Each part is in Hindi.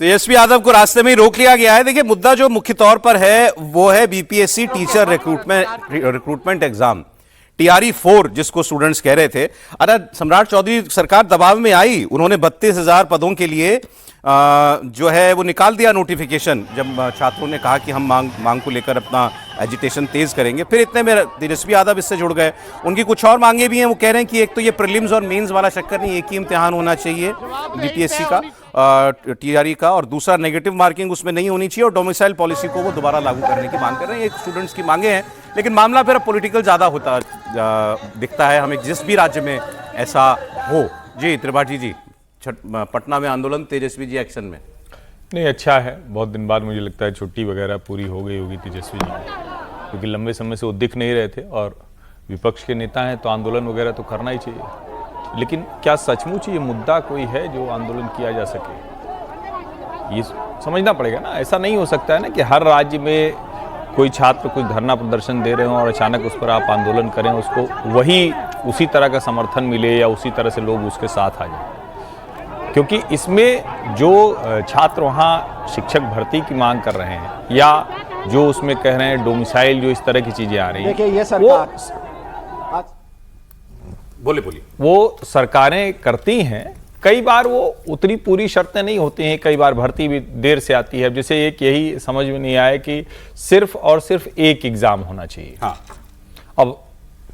तेजस्वी यादव को रास्ते में ही रोक लिया गया है। देखिए, मुद्दा जो मुख्य तौर पर है वो है BPSC teacher recruitment exam TRE 4, जिसको स्टूडेंट्स कह रहे थे। अरे सम्राट चौधरी सरकार दबाव में आई, उन्होंने 32,000 पदों के लिए जो है वो निकाल दिया नोटिफिकेशन, जब छात्रों ने कहा कि हम मांग को लेकर अपना एजिटेशन तेज करेंगे। फिर इतने में तेजस्वी यादव इससे जुड़ गए। उनकी कुछ और मांगे भी हैं। वो कह रहे हैं कि एक तो ये प्रीलिम्स और मेंस वाला चक्कर नहीं, एक ही इम्तिहान होना चाहिए बीपीएससी का, टीआरई का, और दूसरा नेगेटिव मार्किंग उसमें नहीं होनी चाहिए, और डोमिसाइल पॉलिसी को वो दोबारा लागू करने की मांग कर रहे हैं। ये स्टूडेंट्स की मांगे हैं, लेकिन मामला फिर पॉलिटिकल ज़्यादा होता दिखता है हमें, जिस भी राज्य में ऐसा हो। जी त्रिपाठी जी, पटना में आंदोलन, तेजस्वी जी एक्शन में। नहीं, अच्छा है, बहुत दिन बाद मुझे लगता है छुट्टी वगैरह पूरी हो गई होगी तेजस्वी जी की, क्योंकि लंबे समय से वो दिख नहीं रहे थे, और विपक्ष के नेता हैं तो आंदोलन वगैरह तो करना ही चाहिए। लेकिन क्या सचमुच ये मुद्दा कोई है जो आंदोलन किया जा सके, ये समझना पड़ेगा ना। ऐसा नहीं हो सकता है ना कि हर राज्य में कोई छात्र कुछ धरना प्रदर्शन दे रहे हो और अचानक उस पर आप आंदोलन करें, उसको वही उसी तरह का समर्थन मिले या उसी तरह से लोग उसके साथ आ जाए। क्योंकि इसमें जो छात्र वहाँ शिक्षक भर्ती की मांग कर रहे हैं, या जो उसमें कह रहे हैं डोमिसाइल, जो इस तरह की चीजें आ रही हैं, देखिए ये सरकार बोले वो सरकारें करती हैं। कई बार वो उतनी पूरी शर्तें नहीं होती हैं, कई बार भर्ती भी देर से आती है। जैसे एक यही समझ में नहीं आया कि सिर्फ और सिर्फ एक एग्जाम होना चाहिए। हाँ। अब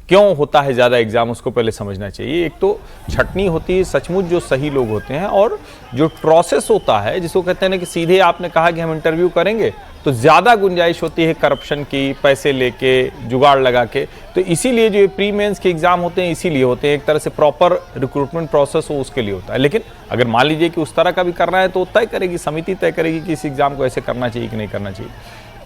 क्यों होता है ज़्यादा एग्जाम, उसको पहले समझना चाहिए। एक तो छटनी होती है सचमुच जो सही लोग होते हैं, और जो प्रोसेस होता है जिसको कहते हैं ना कि सीधे आपने कहा कि हम इंटरव्यू करेंगे, तो ज़्यादा गुंजाइश होती है करप्शन की, पैसे लेके, जुगाड़ लगा के। तो इसीलिए जो प्री मेंस के एग्जाम होते हैं इसीलिए होते हैं, एक तरह से प्रॉपर रिक्रूटमेंट प्रोसेस हो उसके लिए होता है। लेकिन अगर मान लीजिए कि उस तरह का भी करना है तो तय करेगी समिति, तय करेगी कि इस एग्जाम को ऐसे करना चाहिए कि नहीं करना चाहिए।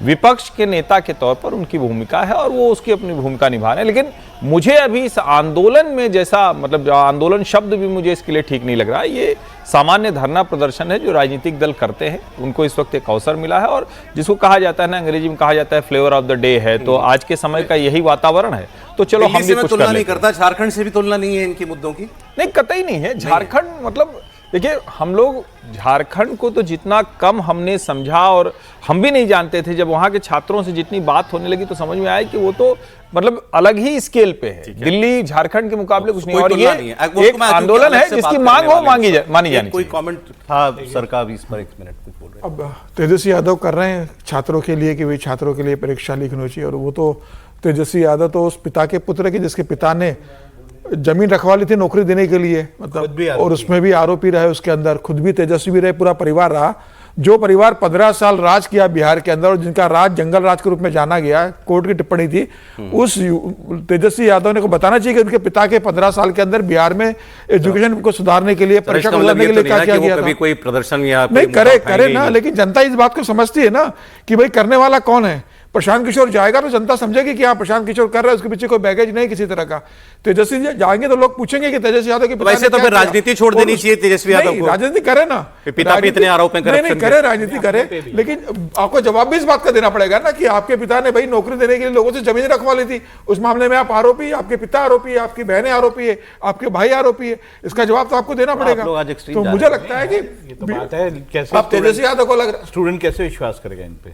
विपक्ष के नेता के तौर पर उनकी भूमिका है और वो उसकी अपनी भूमिका निभा रहे हैं। लेकिन मुझे अभी इस आंदोलन में जैसा, मतलब आंदोलन शब्द भी मुझे इसके लिए ठीक नहीं लग रहा है। ये सामान्य धरना प्रदर्शन है जो राजनीतिक दल करते हैं, उनको इस वक्त एक अवसर मिला है, और जिसको कहा जाता है ना, अंग्रेजी में कहा जाता है फ्लेवर ऑफ द डे है। तो आज के समय का यही वातावरण है, तो चलो हम भी कुछ तुलना नहीं करता, झारखंड से भी तुलना नहीं है इनके मुद्दों की। नहीं, कतई नहीं है। झारखंड मतलब देखिए, हम लोग झारखंड को तो जितना कम हमने समझा, और हम भी नहीं जानते थे, जब वहाँ के छात्रों से जितनी बात होने लगी तो समझ में आया कि वो तो मतलब अलग ही स्केल पे है। दिल्ली झारखंड के मुकाबले कुछ नहीं। और ये एक आंदोलन है जिसकी मांग हो मानी जानी। कोई कमेंट था सरकार इस पर, एक मिनट कुछ बोल रहे हैं। अब तेजस्वी यादव कर रहे हैं छात्रों के लिए कि भाई छात्रों के लिए परीक्षा लिखनी चाहिए, और वो तो तेजस्वी यादव तो उस पिता के पुत्र है कि जिसके पिता ने जमीन रखवा ली थी नौकरी देने के लिए, मतलब, और उसमें भी आरोपी रहे, उसके अंदर खुद भी तेजस्वी रहे, पूरा परिवार रहा। जो परिवार 15 साल राज किया बिहार के अंदर, और जिनका राज जंगल राज के रूप में जाना गया, कोर्ट की टिप्पणी थी, उस तेजस्वी यादव ने को बताना चाहिए कि उनके पिता के 15 साल के अंदर बिहार में एजुकेशन को सुधारने के लिए, परीक्षा को सुधारने के लिए क्या किया गया था। कोई प्रदर्शन या नहीं करे ना, लेकिन जनता इस बात को समझती है ना कि भाई करने वाला कौन है। प्रशांत किशोर जाएगा तो जनता समझेगी कि हाँ प्रशांत किशोर कर रहा है, उसके पीछे कोई बैगेज नहीं किसी तरह का। तेजस्वी जाएंगे तो लोग पूछेंगे कि तेजस्वी यादव के पिता वैसे तो फिर राजनीति छोड़ देनी चाहिए तेजस्वी यादव को। राजनीति करे ना, पिता पे इतने आरोप हैं करप्शन के। करे, राजनीति करे, लेकिन आपको जवाब भी इस बात का देना पड़ेगा ना कि आपके पिता ने भाई नौकरी देने के लिए लोगों से जमीन रखवा ली थी, उस मामले में आप आरोपी, आपके पिता आरोपी है, आपकी बहनें आरोपी है, आपके भाई आरोपी है, इसका जवाब तो आपको देना पड़ेगा। तो मुझे लगता है कि आप तेजस्वी यादव को लग रहा है, स्टूडेंट कैसे विश्वास करेगा इन पे?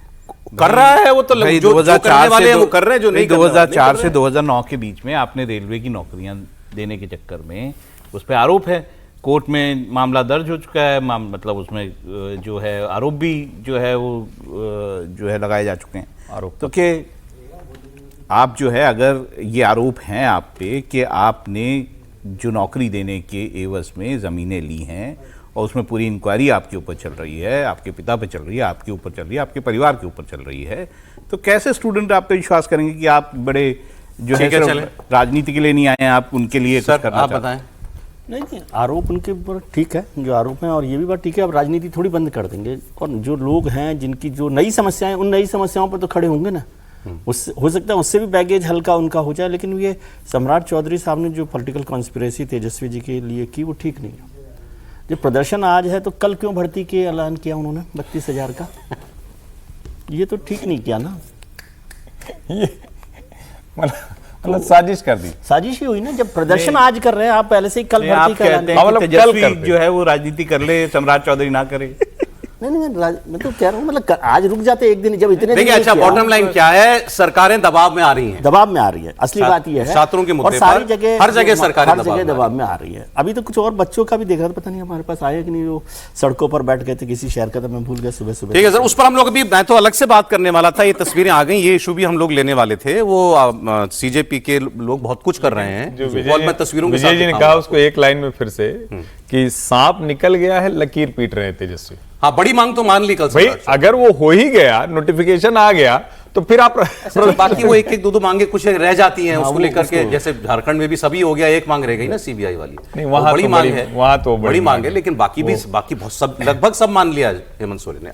कर रहा है वो तो, जो करने वाले हैं वो कर रहे हैं, जो नहीं 2004 से 2009 के बीच में आपने रेलवे की नौकरियां देने के चक्कर में उस पर आरोप है, कोर्ट में मामला दर्ज हो चुका है, मतलब उसमें जो है आरोप भी जो है वो जो है लगाए जा चुके हैं आरोप। तो कि आप जो है, अगर ये आरोप हैं आप पे कि आपने जो नौकरी देने के एवज में ज़मीनें ली हैं, और उसमें पूरी इंक्वायरी आपके ऊपर चल रही है, आपके पिता पे चल रही है, आपके ऊपर चल रही है, आपके परिवार के ऊपर चल रही है, तो कैसे स्टूडेंट आप पे विश्वास करेंगे कि आप बड़े जो है राजनीति के लिए नहीं आए हैं, आप उनके लिए कुछ करना आप बताएं। नहीं, आरोप उनके ऊपर ठीक है जो आरोप हैं, और ये भी बात ठीक है, अब राजनीति थोड़ी बंद कर देंगे, और जो लोग हैं जिनकी जो नई समस्याएं, उन नई समस्याओं पर तो खड़े होंगे ना। उससे हो सकता है उससे भी बैगेज हल्का उनका हो जाए, लेकिन ये सम्राट चौधरी साहब ने जो पॉलिटिकल कॉन्स्पिरेसी तेजस्वी जी के लिए की, वो ठीक नहीं है। जो प्रदर्शन आज है, तो कल क्यों भर्ती के ऐलान किया उन्होंने 32,000 का? ये तो ठीक नहीं किया ना। ये मतलब साजिश कर दी, साजिश ही हुई ना। जब प्रदर्शन आज कर रहे हैं आप, पहले से ही कल भर्ती का ऐलान। तेजस्वी जो है वो राजनीति कर ले, सम्राट चौधरी ना करे। नहीं मैं तो कह रहा हूँ मतलब आज रुक जाते एक दिन, जब इतने देखिए अच्छा बॉटम लाइन क्या है, सरकारें दबाव में आ रही हैं, दबाव में आ रही है, असली बात यह है छात्रों के मुद्दे और सारी पर जगह हर जगह सरकारें हर जगह दबाव में आ रही है। अभी तो कुछ और बच्चों का भी देखा था, पता नहीं हमारे पास आया कि नहीं, वो सड़कों पर बैठ गए थे किसी शहर का, तो मैं भूल गया सुबह सुबह। ठीक है सर, उस पर हम लोग अभी, मैं तो अलग से बात करने वाला था, ये तस्वीरें आ गई, ये इशू भी हम लोग लेने वाले थे। वो सीजेपी के लोग बहुत कुछ कर रहे हैं, और मैं तस्वीरों के साथ विजय जी ने कहा उसको एक लाइन में फिर से कि सांप निकल गया है, लकीर पीट रहे हैं तेजस्वी। हाँ, बड़ी मांग तो मान ली कल भाई अगर वो हो ही गया, नोटिफिकेशन आ गया, तो फिर आप बाकी वो एक एक दो मांगे कुछ रह जाती हैं उसको लेकर के, जैसे झारखंड में भी सभी हो गया, एक मांग रह गई ना सीबीआई वाली। नहीं, वहां बड़ी तो मांग है, वहां तो बड़ी मांग है, लेकिन बाकी भी बाकी बहुत सब लगभग सब मान लिया हेमंत सोरेन ने।